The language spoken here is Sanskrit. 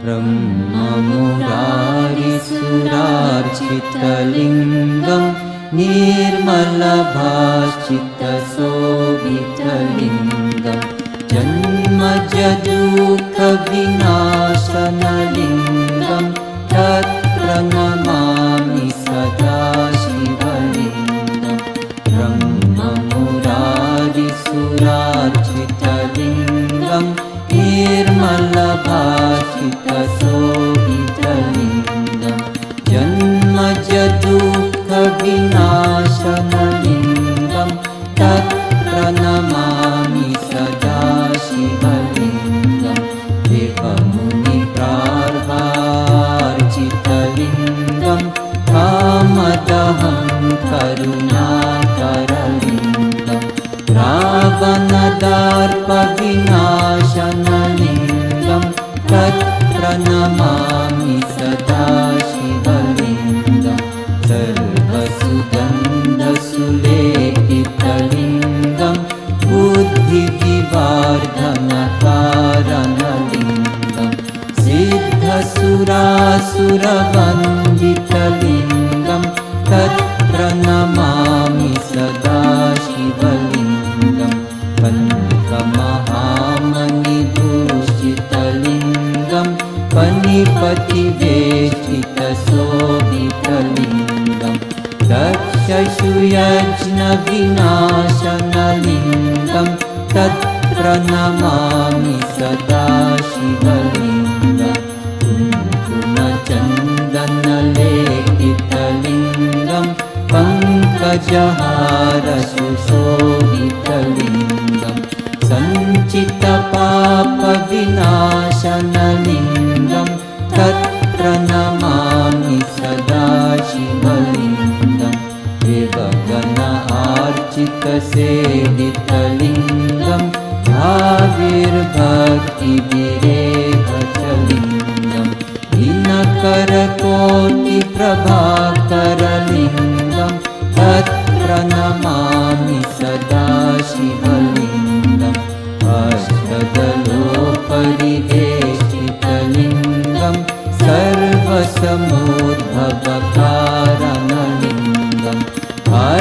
ब्रह्ममुरारिसुरार्चितलिङ्गं निर्मलभाषितशोभितलिङ्गं जन्मजदुःखविनाशनलिङ्गं तत्प्रणमामि सदा शिवलिङ्गं ब्रह्ममुरारिसुरार्चितलिङ्गं निर्मलभाषितशोभितलिङ्गं जन्मजदुःखविनाशनलिङ्गं तत्प्रणमामि सदा शिवलिङ्गं देवमुनिप्रार्चितलिङ्गं कामदहं करुणाकरलिङ्गं रावणदर्पविनाशनलिङ्गं तत्प्रणमामि सदा शिवलिङ्गं सर्वसुगन्धसुलेपितलिङ्गं बुद्धिविवर्धनकारणलिङ्गं सिद्धसुरासुरवन्दितलिङ्गं तत्प्रणमामि सदा शिवलिङ्गं पञ्चमहामणिभूषितलिङ्गं फणिपतिवेष्टितशोभितलिङ्गं दक्षशुयज्ञविनाशनलिङ्गं तत्प्रणमामि सदा शिवलिङ्गं कुङ्कुमचन्दनलेपितलिङ्गं पङ्कजहारसुशोभितलिङ्गं सञ्चितपापविनाशनलिङ्गं तत्प्रणमामि सदा शिवलिङ्गं देवगणार्चितसेवितलिङ्गं भाविर्भक्तिविरेभचलिङ्गं दिनकरकोटिप्रभाकरलिङ्गं तत्प्रणमामि सदा शिवलिङ्गम् अष्टदश